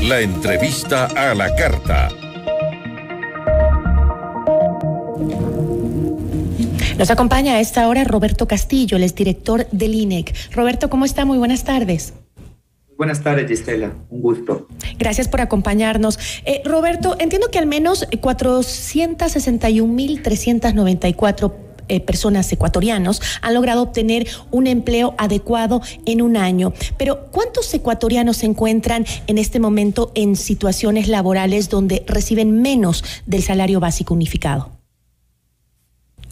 La entrevista a la carta. Nos acompaña a esta hora Roberto Castillo, el exdirector del INEC. Roberto, ¿cómo está? Muy buenas tardes. Buenas tardes, Gisela. Un gusto. Gracias por acompañarnos. Roberto, entiendo que al menos 461.394 personas ecuatorianos han logrado obtener un empleo adecuado en un año. Pero ¿cuántos ecuatorianos se encuentran en este momento en situaciones laborales donde reciben menos del salario básico unificado?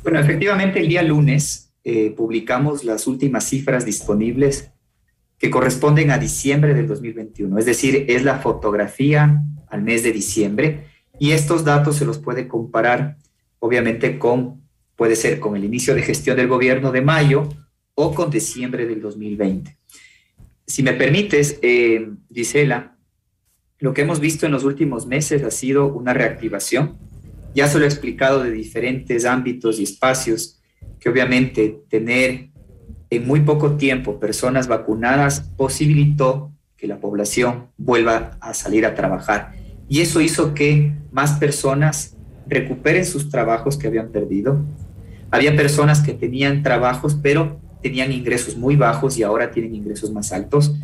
Bueno, efectivamente el día lunes publicamos las últimas cifras disponibles que corresponden a diciembre del 2021. Es decir, es la fotografía al mes de diciembre y estos datos se los puede comparar obviamente puede ser con el inicio de gestión del gobierno de mayo o con diciembre del 2020. Si me permites, Gisela, lo que hemos visto en los últimos meses ha sido una reactivación. Ya se lo he explicado de diferentes ámbitos y espacios, que obviamente tener en muy poco tiempo personas vacunadas posibilitó que la población vuelva a salir a trabajar. Y eso hizo que más personas recuperen sus trabajos que habían perdido. Había personas que tenían trabajos, pero tenían ingresos muy bajos y ahora tienen ingresos más altos.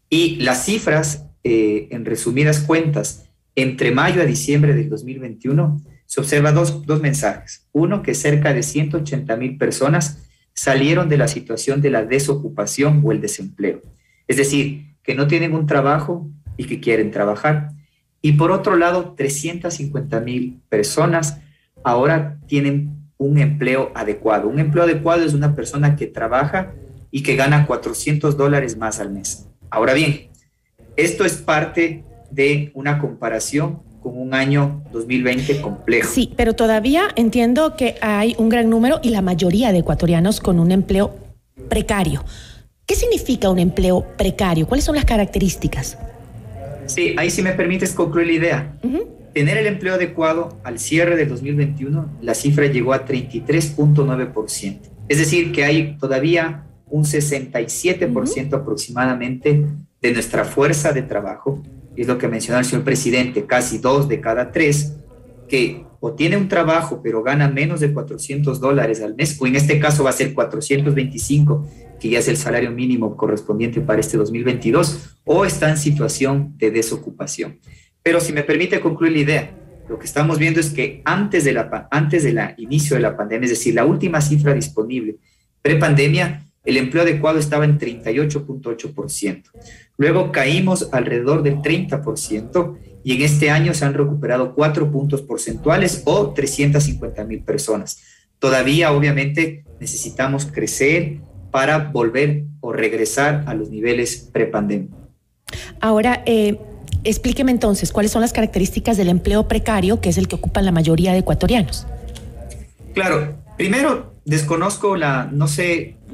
Y las cifras, en resumidas cuentas, entre mayo a diciembre del 2021, se observa dos mensajes. Uno, que cerca de 180,000 personas salieron de la situación de la desocupación o el desempleo. Es decir, que no tienen un trabajo y que quieren trabajar. Y por otro lado, 350,000 personas ahora tienen un empleo adecuado. Un empleo adecuado es una persona que trabaja y que gana $400 más al mes. Ahora bien, esto es parte de una comparación con un año 2020 complejo. Sí, pero todavía entiendo que hay un gran número y la mayoría de ecuatorianos con un empleo precario. ¿Qué significa un empleo precario? ¿Cuáles son las características? Sí, ahí si me permites concluir la idea. Tener el empleo adecuado al cierre del 2021, la cifra llegó a 33.9%. Es decir, que hay todavía un 67% aproximadamente de nuestra fuerza de trabajo, es lo que mencionó el señor presidente, casi 2 de cada 3, que o tiene un trabajo pero gana menos de $400 al mes, o en este caso va a ser 425, que ya es el salario mínimo correspondiente para este 2022, o está en situación de desocupación. Pero si me permite concluir la idea, lo que estamos viendo es que antes del inicio de la pandemia, es decir, la última cifra disponible, prepandemia, el empleo adecuado estaba en 38.8%. Luego caímos alrededor del 30% y en este año se han recuperado 4 puntos porcentuales o 350,000 personas. Todavía, obviamente, necesitamos crecer para volver o regresar a los niveles prepandemia. Ahora, explíqueme entonces, ¿cuáles son las características del empleo precario, que es el que ocupan la mayoría de ecuatorianos? Claro, primero, desconozco no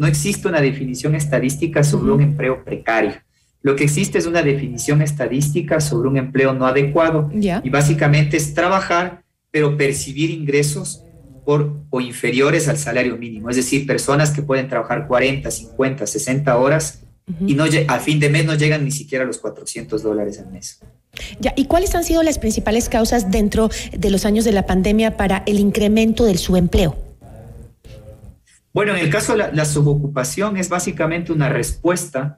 existe una definición estadística sobre un empleo precario. Lo que existe es una definición estadística sobre un empleo no adecuado y básicamente es trabajar, pero percibir ingresos o inferiores al salario mínimo. Es decir, personas que pueden trabajar 40, 50, 60 horas y a fin de mes no llegan ni siquiera a los $400 al mes. ¿Y cuáles han sido las principales causas dentro de los años de la pandemia para el incremento del subempleo? Bueno, en el caso de la subocupación es básicamente una respuesta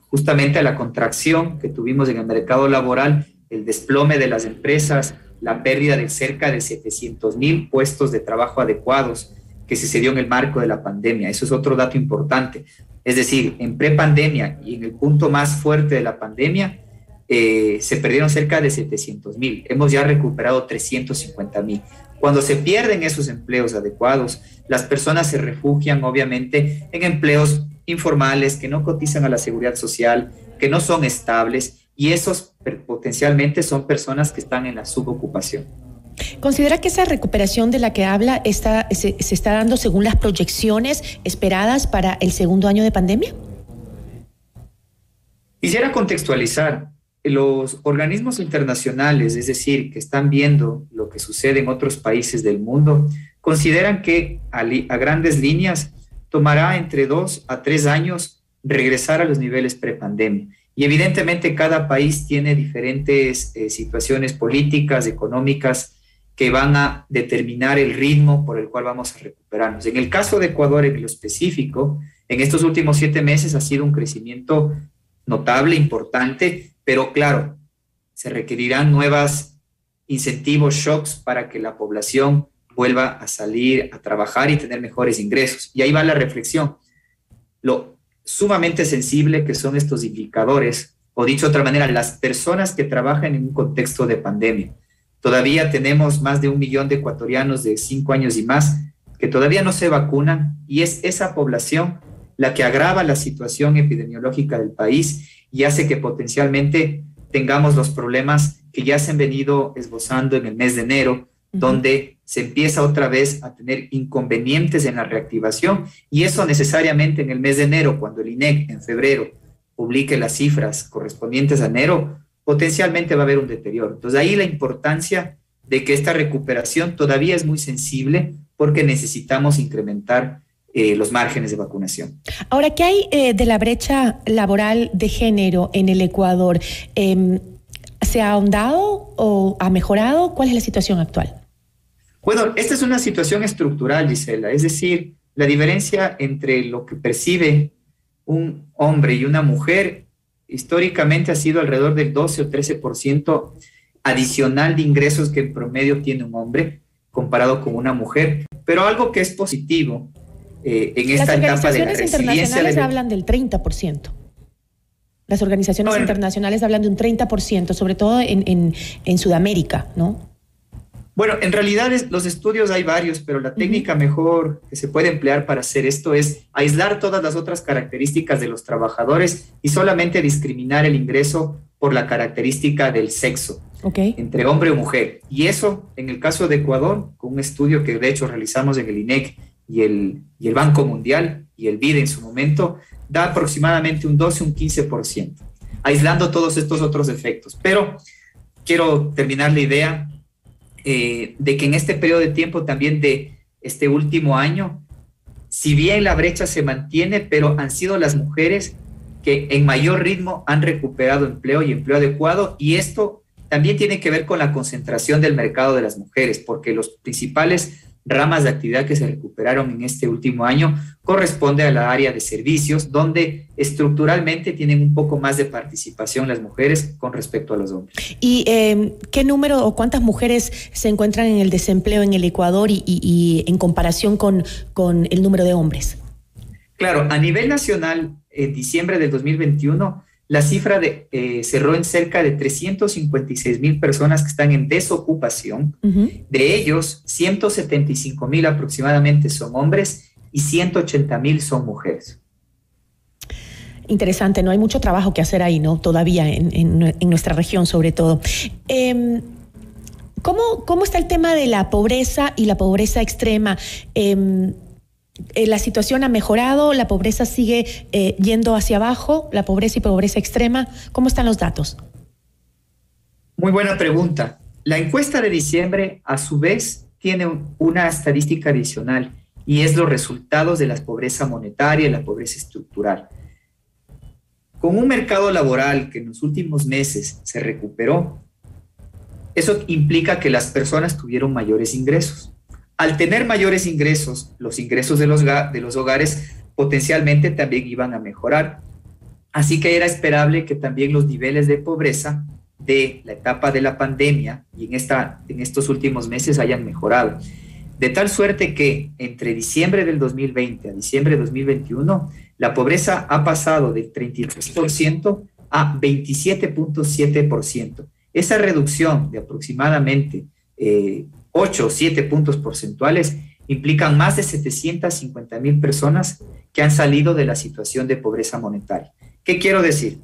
justamente a la contracción que tuvimos en el mercado laboral, el desplome de las empresas, la pérdida de cerca de 700,000 puestos de trabajo adecuados que sucedió en el marco de la pandemia. Eso es otro dato importante. Es decir, en prepandemia y en el punto más fuerte de la pandemia, se perdieron cerca de 700,000. Hemos ya recuperado 350,000. Cuando se pierden esos empleos adecuados, las personas se refugian obviamente en empleos informales que no cotizan a la seguridad social, que no son estables, y esos potencialmente son personas que están en la subocupación. ¿Considera que esa recuperación de la que habla se está dando según las proyecciones esperadas para el segundo año de pandemia? Quisiera contextualizar. Los organismos internacionales, es decir, que están viendo lo que sucede en otros países del mundo, consideran que a grandes líneas tomará entre 2 a 3 años regresar a los niveles prepandemia. Y evidentemente cada país tiene diferentes situaciones políticas, económicas, que van a determinar el ritmo por el cual vamos a recuperarnos. En el caso de Ecuador, en lo específico, en estos últimos 7 meses ha sido un crecimiento notable, importante, pero claro, se requerirán nuevos incentivos, shocks, para que la población vuelva a salir a trabajar y tener mejores ingresos. Y ahí va la reflexión. Lo sumamente sensible que son estos indicadores, o dicho de otra manera, las personas que trabajan en un contexto de pandemia. Todavía tenemos más de 1 millón de ecuatorianos de 5 años y más que todavía no se vacunan, y es esa población la que agrava la situación epidemiológica del país y hace que potencialmente tengamos los problemas que ya se han venido esbozando en el mes de enero, donde se empieza otra vez a tener inconvenientes en la reactivación, y eso necesariamente en el mes de enero, cuando el INEC en febrero publique las cifras correspondientes a enero, potencialmente va a haber un deterioro. Entonces ahí la importancia de que esta recuperación todavía es muy sensible, porque necesitamos incrementar los márgenes de vacunación. Ahora, ¿qué hay de la brecha laboral de género en el Ecuador? ¿Se ha ahondado o ha mejorado? ¿Cuál es la situación actual? Bueno, esta es una situación estructural, Gisela, es decir, la diferencia entre lo que percibe un hombre y una mujer históricamente ha sido alrededor del 12 o 13% adicional de ingresos que en promedio tiene un hombre comparado con una mujer, pero algo que es positivo en esta etapa de la resiliencia. Las organizaciones internacionales hablan del 30%. Las organizaciones internacionales hablan de un 30%, sobre todo en Sudamérica, ¿no? Bueno, en realidad los estudios hay varios, pero la técnica mejor que se puede emplear para hacer esto es aislar todas las otras características de los trabajadores y solamente discriminar el ingreso por la característica del sexo, entre hombre o mujer. Y eso, en el caso de Ecuador, con un estudio que de hecho realizamos en el INEC y el Banco Mundial y el BID en su momento, da aproximadamente un 12, un 15%, aislando todos estos otros efectos. Pero quiero terminar la idea de que en este periodo de tiempo también de este último año, si bien la brecha se mantiene, pero han sido las mujeres que en mayor ritmo han recuperado empleo y empleo adecuado, y esto también tiene que ver con la concentración del mercado de las mujeres, porque los principales ramas de actividad que se recuperaron en este último año corresponde a la área de servicios, donde estructuralmente tienen un poco más de participación las mujeres con respecto a los hombres. ¿Y qué número o cuántas mujeres se encuentran en el desempleo en el Ecuador y en comparación con el número de hombres? Claro, a nivel nacional, en diciembre del 2021, la cifra cerró en cerca de 356,000 personas que están en desocupación. De ellos, 175,000 aproximadamente son hombres y 180,000 son mujeres. Interesante, ¿no? Hay mucho trabajo que hacer ahí, ¿no? Todavía en nuestra región, sobre todo. ¿Cómo está el tema de la pobreza y la pobreza extrema? ¿La situación ha mejorado? ¿La pobreza sigue yendo hacia abajo? ¿La pobreza y pobreza extrema? ¿Cómo están los datos? Muy buena pregunta. La encuesta de diciembre, a su vez, tiene una estadística adicional, y es los resultados de la pobreza monetaria y la pobreza estructural. Con un mercado laboral que en los últimos meses se recuperó, eso implica que las personas tuvieron mayores ingresos. Al tener mayores ingresos, los ingresos de los hogares potencialmente también iban a mejorar. Así que era esperable que también los niveles de pobreza de la etapa de la pandemia y en estos últimos meses hayan mejorado. De tal suerte que entre diciembre del 2020 a diciembre de 2021, la pobreza ha pasado del 33% a 27.7%. Esa reducción de aproximadamente 8 o 7 puntos porcentuales implican más de 750,000 personas que han salido de la situación de pobreza monetaria. ¿Qué quiero decir?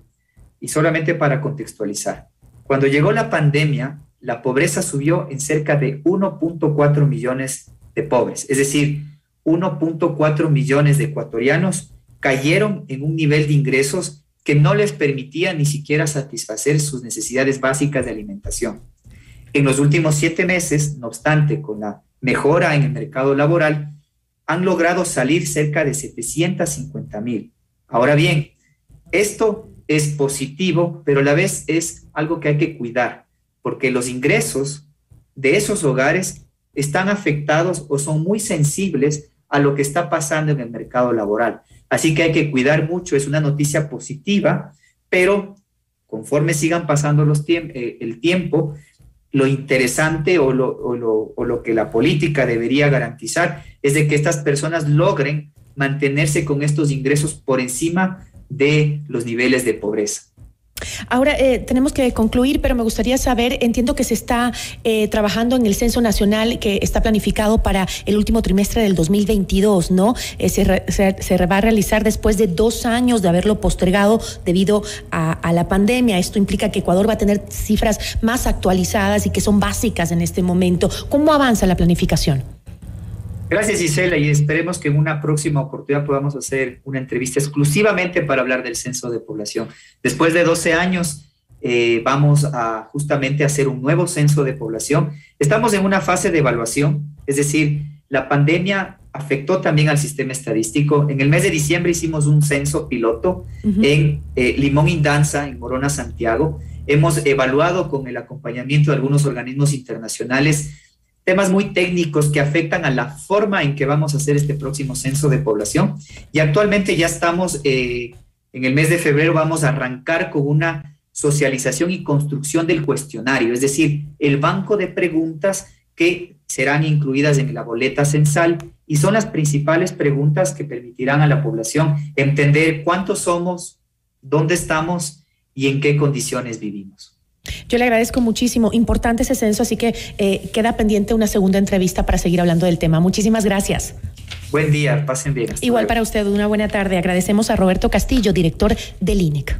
Y solamente para contextualizar. Cuando llegó la pandemia, la pobreza subió en cerca de 1.4 millones de pobres. Es decir, 1.4 millones de ecuatorianos cayeron en un nivel de ingresos que no les permitía ni siquiera satisfacer sus necesidades básicas de alimentación. En los últimos 7 meses, no obstante, con la mejora en el mercado laboral, han logrado salir cerca de 750,000, Ahora bien, esto es positivo, pero a la vez es algo que hay que cuidar, porque los ingresos de esos hogares están afectados o son muy sensibles a lo que está pasando en el mercado laboral. Así que hay que cuidar mucho, es una noticia positiva, pero conforme sigan pasando el tiempo, lo interesante o lo que la política debería garantizar es de que estas personas logren mantenerse con estos ingresos por encima de los niveles de pobreza. Ahora tenemos que concluir, pero me gustaría saber, entiendo que se está trabajando en el Censo Nacional que está planificado para el último trimestre del 2022, ¿no? Se va a realizar después de 2 años de haberlo postergado debido a la pandemia. Esto implica que Ecuador va a tener cifras más actualizadas y que son básicas en este momento. ¿Cómo avanza la planificación? Gracias, Gisela, y esperemos que en una próxima oportunidad podamos hacer una entrevista exclusivamente para hablar del censo de población. Después de 12 años vamos a justamente hacer un nuevo censo de población. Estamos en una fase de evaluación, es decir, la pandemia afectó también al sistema estadístico. En el mes de diciembre hicimos un censo piloto en Limón Indanza, en Morona, Santiago. Hemos evaluado con el acompañamiento de algunos organismos internacionales temas muy técnicos que afectan a la forma en que vamos a hacer este próximo censo de población. Y actualmente ya estamos, en el mes de febrero vamos a arrancar con una socialización y construcción del cuestionario, es decir, el banco de preguntas que serán incluidas en la boleta censal y son las principales preguntas que permitirán a la población entender cuántos somos, dónde estamos y en qué condiciones vivimos. Yo le agradezco muchísimo, importante ese censo, así que queda pendiente una segunda entrevista para seguir hablando del tema. Muchísimas gracias. Buen día, pasen bien. Igual para usted, una buena tarde. Agradecemos a Roberto Castillo, director del INEC.